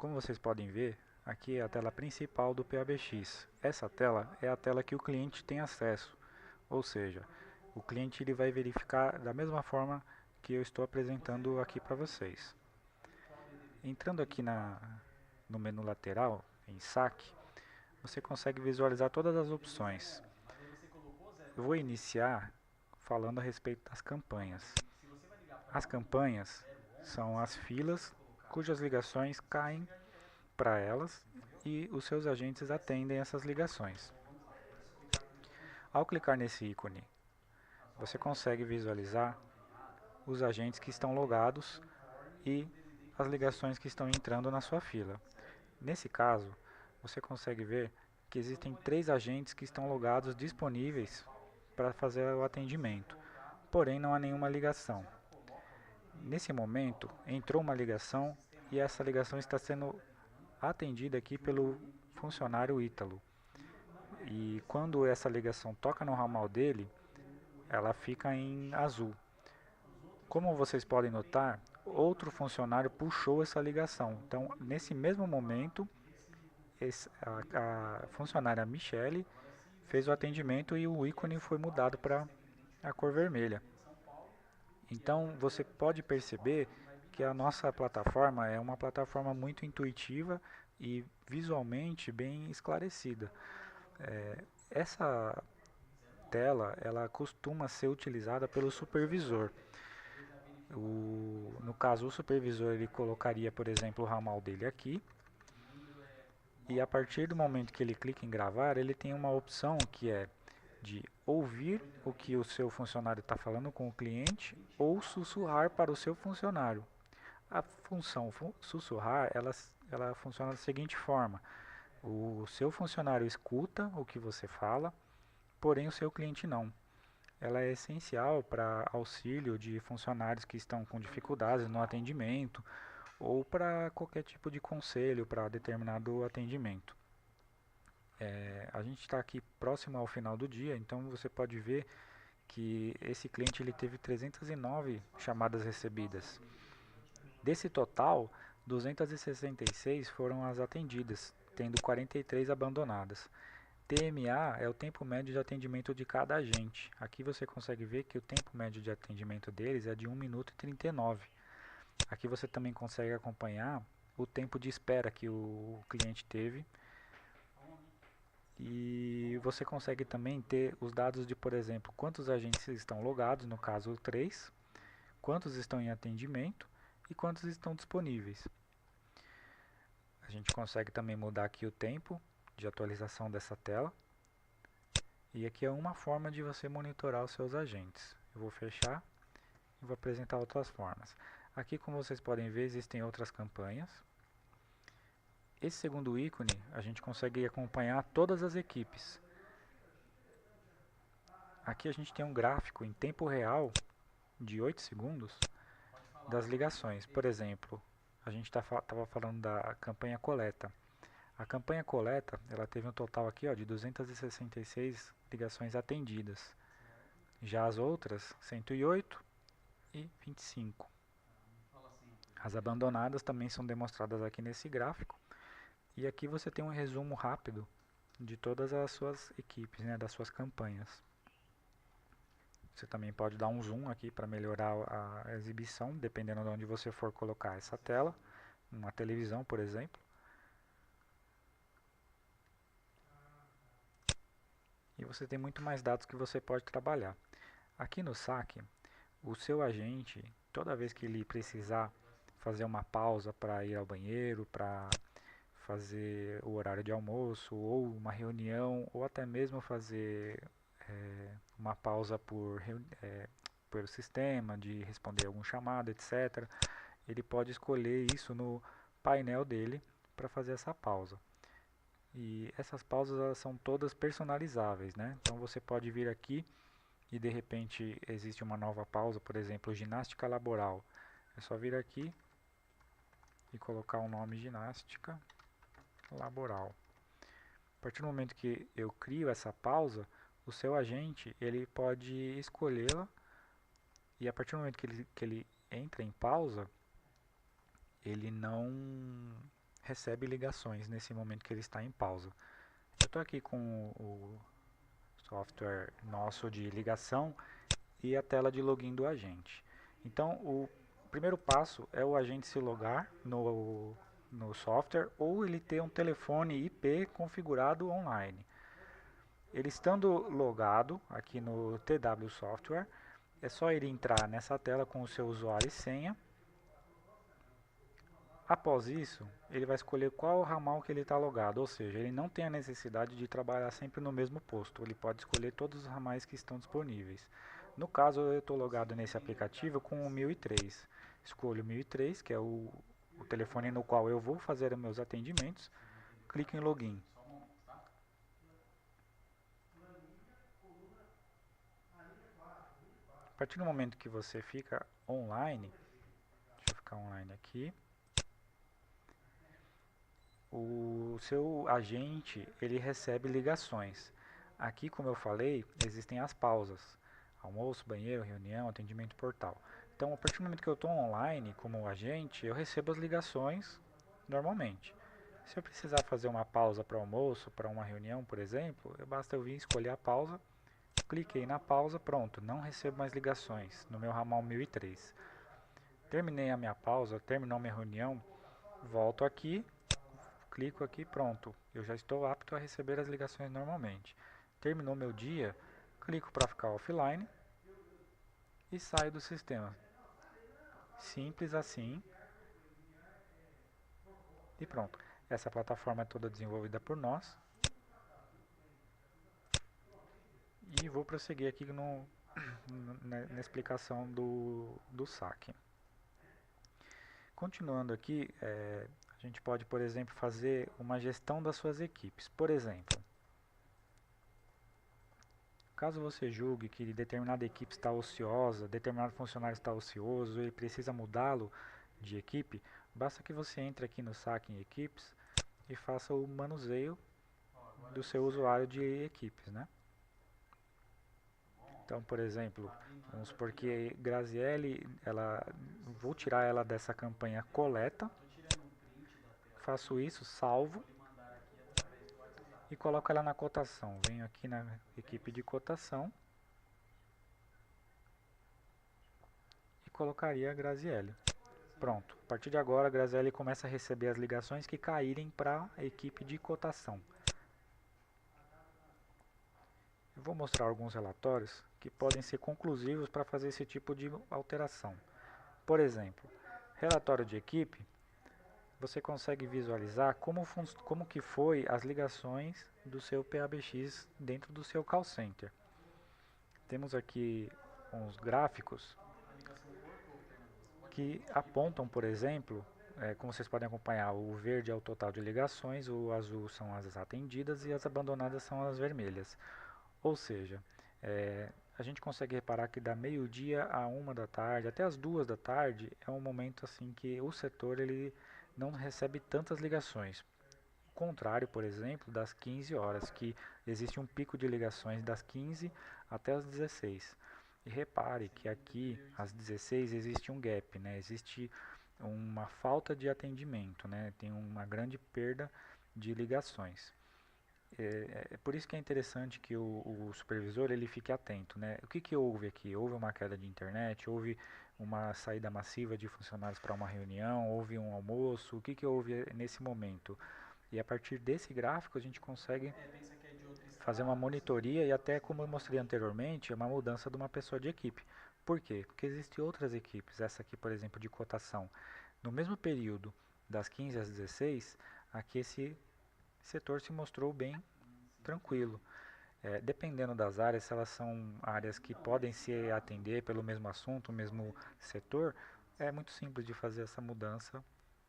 Como vocês podem ver, aqui é a tela principal do PABX. Essa tela é a tela que o cliente tem acesso, ou seja, o cliente ele vai verificar da mesma forma que eu estou apresentando aqui para vocês. Entrando aqui no menu lateral, em saque, você consegue visualizar todas as opções. Eu vou iniciar falando a respeito das campanhas. As campanhas são as filas cujas ligações caem para elas e os seus agentes atendem essas ligações. Ao clicar nesse ícone, você consegue visualizar os agentes que estão logados e as ligações que estão entrando na sua fila. Nesse caso, você consegue ver que existem 3 agentes que estão logados disponíveis para fazer o atendimento, porém não há nenhuma ligação. Nesse momento, entrou uma ligação e essa ligação está sendo atendida aqui pelo funcionário Ítalo. E quando essa ligação toca no ramal dele, ela fica em azul. Como vocês podem notar, outro funcionário puxou essa ligação. Então, nesse mesmo momento, a funcionária Michele fez o atendimento e o ícone foi mudado para a cor vermelha. Então, você pode perceber que a nossa plataforma é uma plataforma muito intuitiva e visualmente bem esclarecida. Essa tela ela costuma ser utilizada pelo supervisor. No caso, o supervisor ele colocaria, por exemplo, o ramal dele aqui. E a partir do momento que ele clica em gravar, ele tem uma opção que é de ouvir o que o seu funcionário está falando com o cliente ou sussurrar para o seu funcionário. A função sussurrar, ela funciona da seguinte forma. O seu funcionário escuta o que você fala, porém o seu cliente não. Ela é essencial para auxílio de funcionários que estão com dificuldades no atendimento ou para qualquer tipo de conselho para determinado atendimento. A gente está aqui próximo ao final do dia, então você pode ver que esse cliente ele teve 309 chamadas recebidas. Desse total, 266 foram as atendidas, tendo 43 abandonadas. TMA é o tempo médio de atendimento de cada agente. Aqui você consegue ver que o tempo médio de atendimento deles é de 1 minuto e 39. Aqui você também consegue acompanhar o tempo de espera que o cliente teve. E você consegue também ter os dados de, por exemplo, quantos agentes estão logados, no caso 3, quantos estão em atendimento e quantos estão disponíveis. A gente consegue também mudar aqui o tempo de atualização dessa tela. E aqui é uma forma de você monitorar os seus agentes. Eu vou fechar e vou apresentar outras formas. Aqui, como vocês podem ver, existem outras campanhas. Esse segundo ícone, a gente consegue acompanhar todas as equipes. Aqui a gente tem um gráfico em tempo real de 8 segundos das ligações. Por exemplo, a gente estava falando da campanha coleta. A campanha coleta, ela teve um total aqui de 266 ligações atendidas. Já as outras, 108 e 25. As abandonadas também são demonstradas aqui nesse gráfico. E aqui você tem um resumo rápido de todas as suas equipes, das suas campanhas. Você também pode dar um zoom aqui para melhorar a exibição, dependendo de onde você for colocar essa tela. Uma televisão, por exemplo. E você tem muito mais dados que você pode trabalhar. Aqui no saque, o seu agente, toda vez que ele precisar fazer uma pausa para ir ao banheiro, para fazer o horário de almoço, ou uma reunião, ou até mesmo fazer uma pausa por sistema, de responder algum chamado, etc. Ele pode escolher isso no painel dele para fazer essa pausa. E essas pausas elas são todas personalizáveis, né? Então você pode vir aqui e de repente existe uma nova pausa, por exemplo, ginástica laboral. É só vir aqui e colocar o nome ginástica laboral. A partir do momento que eu crio essa pausa, o seu agente ele pode escolhê-la e a partir do momento que ele entra em pausa, ele não recebe ligações nesse momento que ele está em pausa. Eu estou aqui com o software nosso de ligação e a tela de login do agente. Então, o primeiro passo é o agente se logar no software ou ele ter um telefone IP configurado online. Ele estando logado aqui no TW Software, é só ele entrar nessa tela com o seu usuário e senha. Após isso, ele vai escolher qual ramal que ele está logado, ou seja, ele não tem a necessidade de trabalhar sempre no mesmo posto, ele pode escolher todos os ramais que estão disponíveis. No caso, eu estou logado nesse aplicativo com o 1003. Escolho o 1003, que é o telefone no qual eu vou fazer os meus atendimentos, clico em login. A partir do momento que você fica online, deixa eu ficar online aqui, o seu agente ele recebe ligações. Aqui, como eu falei, existem as pausas: almoço, banheiro, reunião, atendimento portal. Então, a partir do momento que eu estou online como agente, eu recebo as ligações normalmente. Se eu precisar fazer uma pausa para almoço, para uma reunião, por exemplo, basta eu vir escolher a pausa, cliquei na pausa, pronto, não recebo mais ligações no meu ramal 1003. Terminei a minha pausa, terminou minha reunião, volto aqui, clico aqui, pronto, eu já estou apto a receber as ligações normalmente. Terminou meu dia, clico para ficar offline e saio do sistema. Simples assim e pronto. Essa plataforma é toda desenvolvida por nós e vou prosseguir aqui na explicação do saque. Continuando aqui, a gente pode, por exemplo, fazer uma gestão das suas equipes. Por exemplo, caso você julgue que determinada equipe está ociosa, determinado funcionário está ocioso e precisa mudá-lo de equipe, basta que você entre aqui no saque em equipes e faça o manuseio do seu usuário de equipes, né? Então, por exemplo, vamos supor que Graziele, vou tirar ela dessa campanha coleta, faço isso, salvo e coloco ela na cotação. Venho aqui na equipe de cotação e colocaria a Graziele. Pronto, a partir de agora a Graziele começa a receber as ligações que caírem para a equipe de cotação. Eu vou mostrar alguns relatórios que podem ser conclusivos para fazer esse tipo de alteração. Por exemplo, relatório de equipe, você consegue visualizar como que foi as ligações do seu PABX dentro do seu call center. Temos aqui uns gráficos que apontam, por exemplo, como vocês podem acompanhar, o verde é o total de ligações, o azul são as atendidas e as abandonadas são as vermelhas. Ou seja, a gente consegue reparar que da meio-dia a 1 da tarde, até as 2 da tarde, é um momento assim que o setor ele não recebe tantas ligações. O contrário, por exemplo, das 15 horas, que existe um pico de ligações das 15 até as 16. E repare que aqui, às 16, existe um gap, né? Existe uma falta de atendimento, né? Tem uma grande perda de ligações. É por isso que é interessante que o supervisor ele fique atento, né? O que houve aqui? Houve uma queda de internet? Houve uma saída massiva de funcionários para uma reunião? Houve um almoço? O que houve nesse momento? E a partir desse gráfico a gente consegue fazer uma monitoria e até, como eu mostrei anteriormente, uma mudança de uma pessoa de equipe. Por quê? Porque existem outras equipes, essa aqui, por exemplo, de cotação. No mesmo período, das 15 às 16, aqui esse setor se mostrou bem tranquilo. Dependendo das áreas, se elas são áreas que podem se atender pelo mesmo assunto, o mesmo setor, é muito simples de fazer essa mudança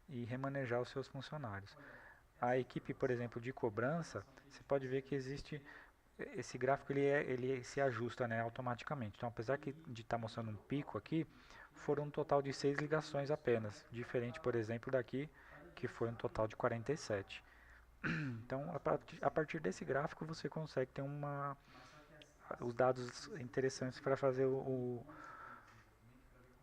e remanejar os seus funcionários. A equipe, por exemplo, de cobrança, você pode ver que existe esse gráfico, ele se ajusta, né, automaticamente. Então, apesar de estar mostrando um pico aqui, foram um total de 6 ligações apenas, diferente, por exemplo, daqui, que foi um total de 47. Então, a partir desse gráfico, você consegue ter os dados interessantes para fazer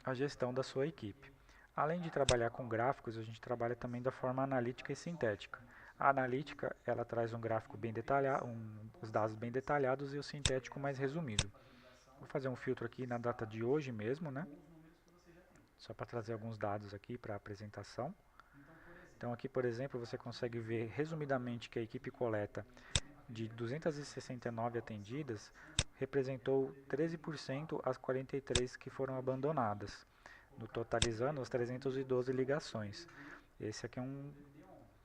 a gestão da sua equipe. Além de trabalhar com gráficos, a gente trabalha também da forma analítica e sintética. A analítica, ela traz um gráfico bem detalhado, os dados bem detalhados, e o sintético mais resumido. Vou fazer um filtro aqui na data de hoje mesmo, né? Só para trazer alguns dados aqui para a apresentação. Então aqui, por exemplo, você consegue ver resumidamente que a equipe coleta de 269 atendidas representou 13% as 43 que foram abandonadas, no totalizando as 312 ligações. Esse aqui é um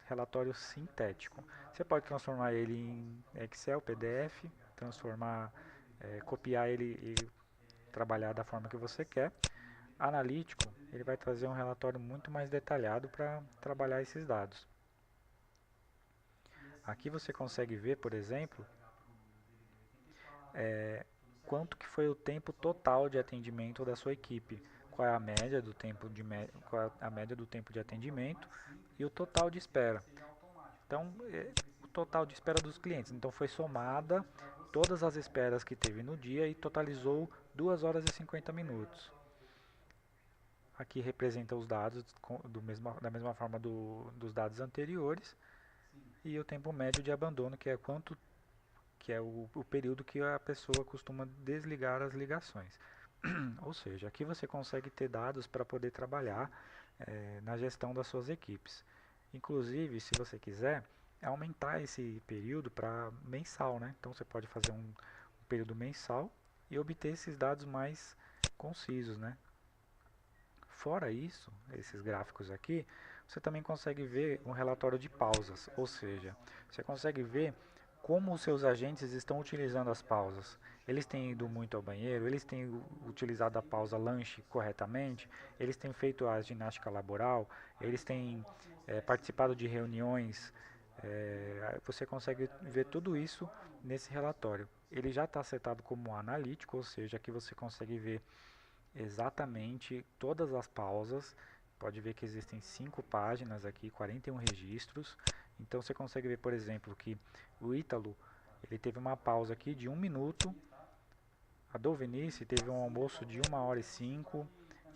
relatório sintético. Você pode transformar ele em Excel, PDF, transformar, copiar ele e trabalhar da forma que você quer. Analítico, ele vai trazer um relatório muito mais detalhado para trabalhar esses dados. Aqui você consegue ver, por exemplo, quanto que foi o tempo total de atendimento da sua equipe, qual é a média do tempo de atendimento e o total de espera. Então, o total de espera dos clientes. Então, foi somada todas as esperas que teve no dia e totalizou 2 horas e 50 minutos. Aqui representa os dados da mesma forma dos dados anteriores, e o tempo médio de abandono, que é o período que a pessoa costuma desligar as ligações. Ou seja, aqui você consegue ter dados para poder trabalhar na gestão das suas equipes. Inclusive, se você quiser, aumentar esse período para mensal, né? Então você pode fazer um período mensal e obter esses dados mais concisos, né? Fora isso, esses gráficos aqui, você também consegue ver um relatório de pausas, ou seja, você consegue ver como os seus agentes estão utilizando as pausas. Eles têm ido muito ao banheiro, eles têm utilizado a pausa lanche corretamente, eles têm feito a ginástica laboral, eles têm participado de reuniões. Você consegue ver tudo isso nesse relatório. Ele já está setado como analítico, ou seja, aqui você consegue ver exatamente todas as pausas. Pode ver que existem 5 páginas aqui, 41 registros. Então você consegue ver, por exemplo, que o Ítalo, ele teve uma pausa aqui de 1 minuto. A Dovenice teve um almoço de 1 hora e 5.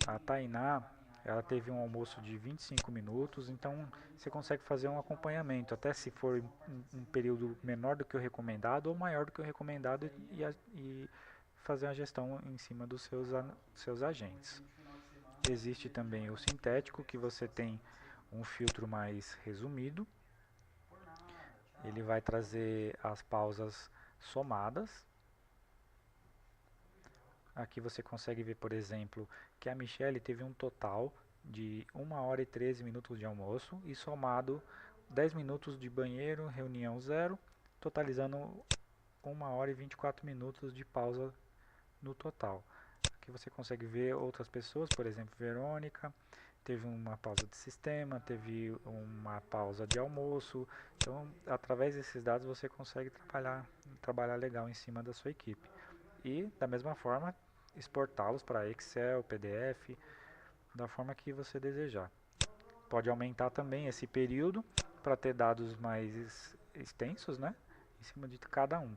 A Tainá, ela teve um almoço de 25 minutos. Então você consegue fazer um acompanhamento, até se for um período menor do que o recomendado ou maior do que o recomendado, e fazer a gestão em cima dos seus agentes. Existe também o sintético, que você tem um filtro mais resumido. Ele vai trazer as pausas somadas. Aqui você consegue ver, por exemplo, que a Michelle teve um total de 1 hora e 13 minutos de almoço e somado 10 minutos de banheiro, reunião 0, totalizando 1 hora e 24 minutos de pausa no total. Aqui você consegue ver outras pessoas, por exemplo, Verônica, teve uma pausa de sistema, teve uma pausa de almoço. Então, através desses dados você consegue trabalhar legal em cima da sua equipe. E, da mesma forma, exportá-los para Excel, PDF, da forma que você desejar. Pode aumentar também esse período para ter dados mais extensos, né, em cima de cada um.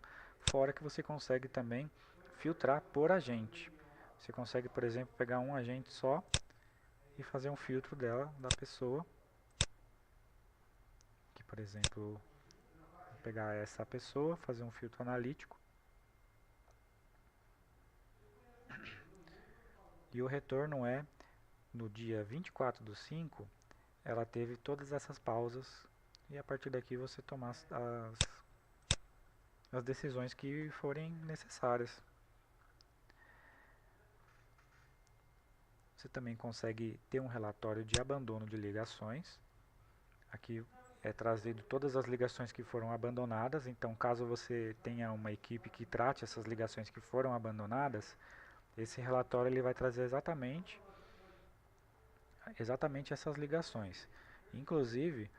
Fora que você consegue também filtrar por agente. Você consegue, por exemplo, pegar um agente só e fazer um filtro da pessoa. Aqui, por exemplo, vou pegar essa pessoa, fazer um filtro analítico. E o retorno é, no dia 24/5, ela teve todas essas pausas, e a partir daqui você tomar as decisões que forem necessárias. Você também consegue ter um relatório de abandono de ligações. Aqui é trazido todas as ligações que foram abandonadas. Então, caso você tenha uma equipe que trate essas ligações que foram abandonadas, esse relatório ele vai trazer exatamente essas ligações. Inclusive,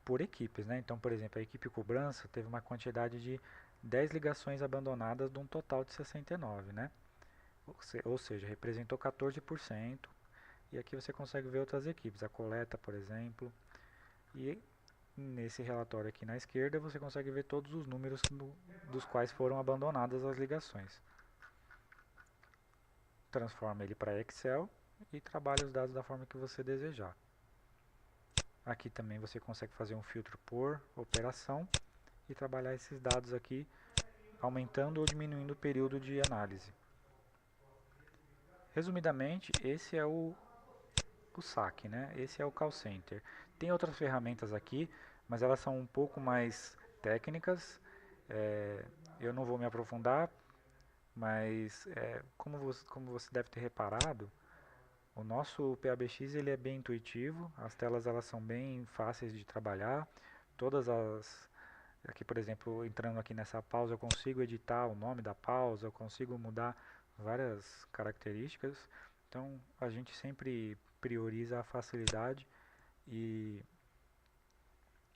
por equipes, né? Então, por exemplo, a equipe cobrança teve uma quantidade de 10 ligações abandonadas de um total de 69, né? Ou seja, representou 14%. E aqui você consegue ver outras equipes, a coleta, por exemplo. E nesse relatório aqui na esquerda você consegue ver todos os números dos quais foram abandonadas as ligações. Transforma ele para Excel e trabalha os dados da forma que você desejar. Aqui também você consegue fazer um filtro por operação e trabalhar esses dados aqui, aumentando ou diminuindo o período de análise. Resumidamente, esse é o saque, né? Esse é o call center. Tem outras ferramentas aqui, mas elas são um pouco mais técnicas. Eu não vou me aprofundar, mas como você deve ter reparado, o nosso PABX ele é bem intuitivo, as telas elas são bem fáceis de trabalhar, todas as aqui, por exemplo, entrando aqui nessa pausa, eu consigo editar o nome da pausa, eu consigo mudar várias características. Então, a gente sempre prioriza a facilidade e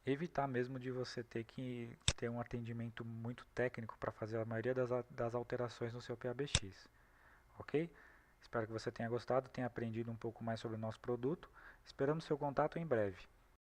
evitar mesmo de você ter que ter um atendimento muito técnico para fazer a maioria das alterações no seu PABX. Ok? Espero que você tenha gostado, tenha aprendido um pouco mais sobre o nosso produto. Esperamos seu contato em breve.